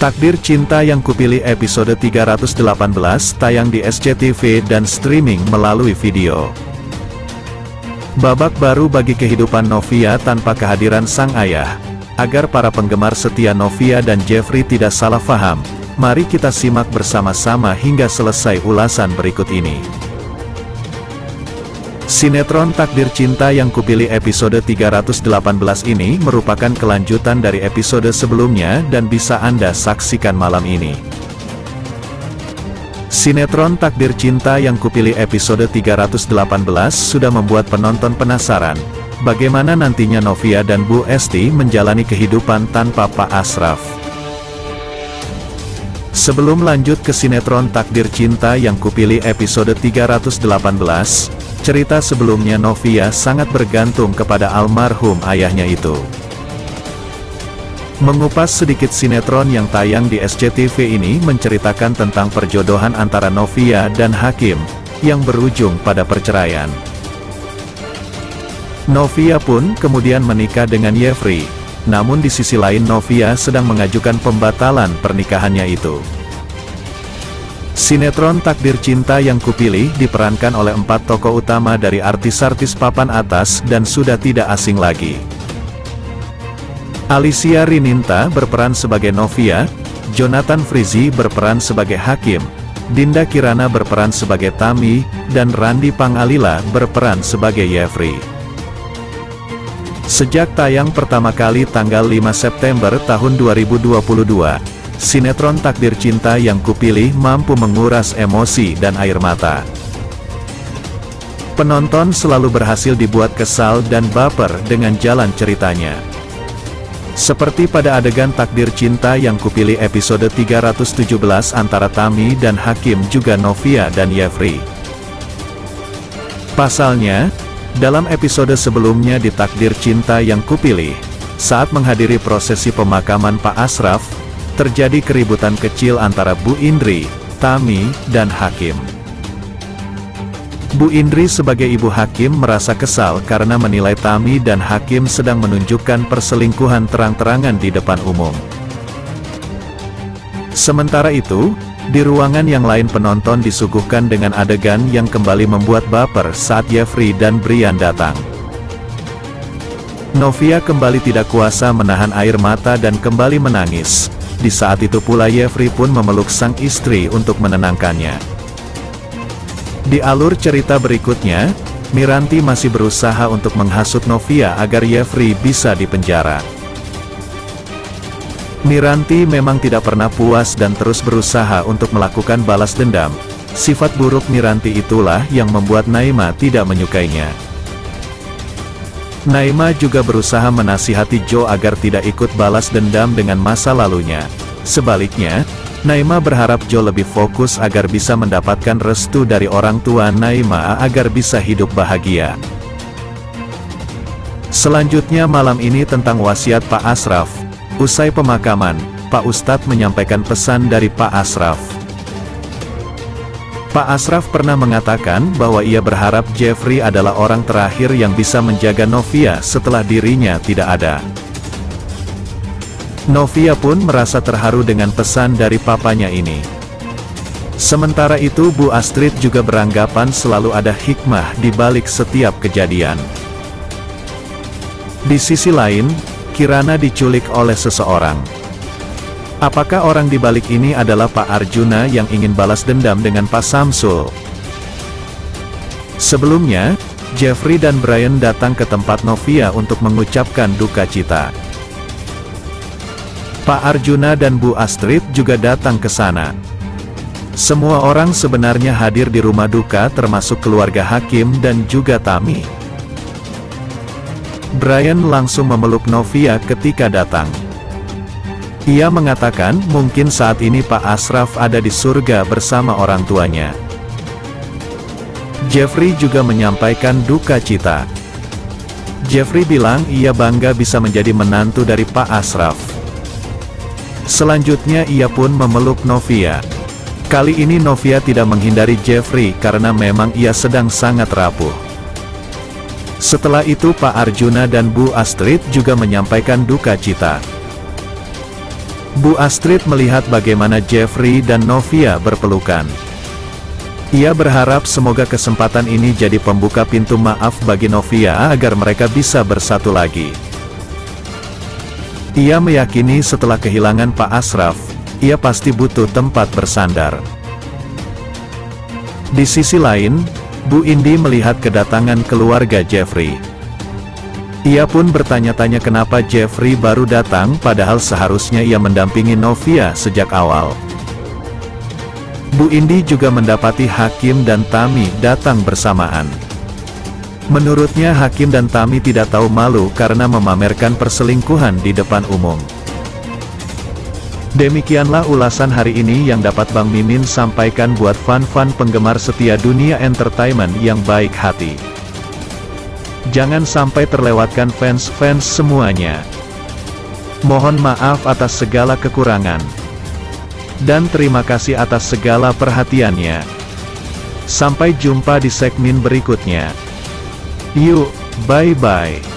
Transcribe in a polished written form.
Takdir Cinta Yang Kupilih episode 318 tayang di SCTV dan streaming melalui video. Babak baru bagi kehidupan Novia tanpa kehadiran sang ayah. Agar para penggemar setia Novia dan Jeffrey tidak salah paham, mari kita simak bersama-sama hingga selesai ulasan berikut ini. Sinetron Takdir Cinta Yang Kupilih episode 318 ini merupakan kelanjutan dari episode sebelumnya dan bisa Anda saksikan malam ini. Sinetron Takdir Cinta Yang Kupilih episode 318 sudah membuat penonton penasaran, bagaimana nantinya Novia dan Bu Esti menjalani kehidupan tanpa Pak Ashraf. Sebelum lanjut ke sinetron Takdir Cinta Yang Kupilih episode 318, cerita sebelumnya Novia sangat bergantung kepada almarhum ayahnya itu. Mengupas sedikit sinetron yang tayang di SCTV ini menceritakan tentang perjodohan antara Novia dan Hakim, yang berujung pada perceraian. Novia pun kemudian menikah dengan Jeffrey, namun di sisi lain Novia sedang mengajukan pembatalan pernikahannya itu. Sinetron Takdir Cinta Yang Kupilih diperankan oleh 4 tokoh utama dari artis-artis papan atas dan sudah tidak asing lagi. Alicia Rininta berperan sebagai Novia, Jonathan Frizzy berperan sebagai Hakim, Dinda Kirana berperan sebagai Tami, dan Randy Pangalila berperan sebagai Jeffrey. Sejak tayang pertama kali tanggal 5 September tahun 2022, sinetron Takdir Cinta Yang Kupilih mampu menguras emosi dan air mata. Penonton selalu berhasil dibuat kesal dan baper dengan jalan ceritanya. Seperti pada adegan Takdir Cinta Yang Kupilih episode 317 antara Tami dan Hakim juga Novia dan Jeffrey. Pasalnya, dalam episode sebelumnya di Takdir Cinta Yang Kupilih, saat menghadiri prosesi pemakaman Pak Ashraf, terjadi keributan kecil antara Bu Indri, Tami, dan Hakim. Bu Indri sebagai ibu Hakim merasa kesal karena menilai Tami dan Hakim sedang menunjukkan perselingkuhan terang-terangan di depan umum. Sementara itu, di ruangan yang lain penonton disuguhkan dengan adegan yang kembali membuat baper saat Jeffrey dan Brian datang. Novia kembali tidak kuasa menahan air mata dan kembali menangis. Di saat itu pula Jeffrey pun memeluk sang istri untuk menenangkannya. Di alur cerita berikutnya, Miranti masih berusaha untuk menghasut Novia agar Jeffrey bisa dipenjara. Miranti memang tidak pernah puas dan terus berusaha untuk melakukan balas dendam. Sifat buruk Miranti itulah yang membuat Naima tidak menyukainya. Naima juga berusaha menasihati Joe agar tidak ikut balas dendam dengan masa lalunya. Sebaliknya, Naima berharap Joe lebih fokus agar bisa mendapatkan restu dari orang tua Naima agar bisa hidup bahagia. Selanjutnya malam ini tentang wasiat Pak Ashraf. Usai pemakaman, Pak Ustadz menyampaikan pesan dari Pak Ashraf. Pak Ashraf pernah mengatakan bahwa ia berharap Jeffrey adalah orang terakhir yang bisa menjaga Novia setelah dirinya tidak ada. Novia pun merasa terharu dengan pesan dari papanya ini. Sementara itu Bu Astrid juga beranggapan selalu ada hikmah di balik setiap kejadian. Di sisi lain, Kirana diculik oleh seseorang. Apakah orang di balik ini adalah Pak Arjuna yang ingin balas dendam dengan Pak Samsul? Sebelumnya, Jeffrey dan Brian datang ke tempat Novia untuk mengucapkan duka cita. Pak Arjuna dan Bu Astrid juga datang ke sana. Semua orang sebenarnya hadir di rumah duka termasuk keluarga Hakim dan juga Tami. Brian langsung memeluk Novia ketika datang. Ia mengatakan mungkin saat ini Pak Ashraf ada di surga bersama orang tuanya. Jeffrey juga menyampaikan duka cita. Jeffrey bilang ia bangga bisa menjadi menantu dari Pak Ashraf. Selanjutnya ia pun memeluk Novia. Kali ini Novia tidak menghindari Jeffrey karena memang ia sedang sangat rapuh. Setelah itu Pak Arjuna dan Bu Astrid juga menyampaikan duka cita. Bu Astrid melihat bagaimana Jeffrey dan Novia berpelukan. Ia berharap semoga kesempatan ini jadi pembuka pintu maaf bagi Novia agar mereka bisa bersatu lagi. Ia meyakini setelah kehilangan Pak Ashraf, ia pasti butuh tempat bersandar. Di sisi lain, Bu Indi melihat kedatangan keluarga Jeffrey. Ia pun bertanya-tanya kenapa Jeffrey baru datang padahal seharusnya ia mendampingi Novia sejak awal. Bu Indi juga mendapati Hakim dan Tami datang bersamaan. Menurutnya Hakim dan Tami tidak tahu malu karena memamerkan perselingkuhan di depan umum. Demikianlah ulasan hari ini yang dapat Bang Mimin sampaikan buat fan-fan penggemar setia dunia entertainment yang baik hati. Jangan sampai terlewatkan fans-fans semuanya. Mohon maaf atas segala kekurangan. Dan terima kasih atas segala perhatiannya. Sampai jumpa di segmen berikutnya. Yuk, bye-bye.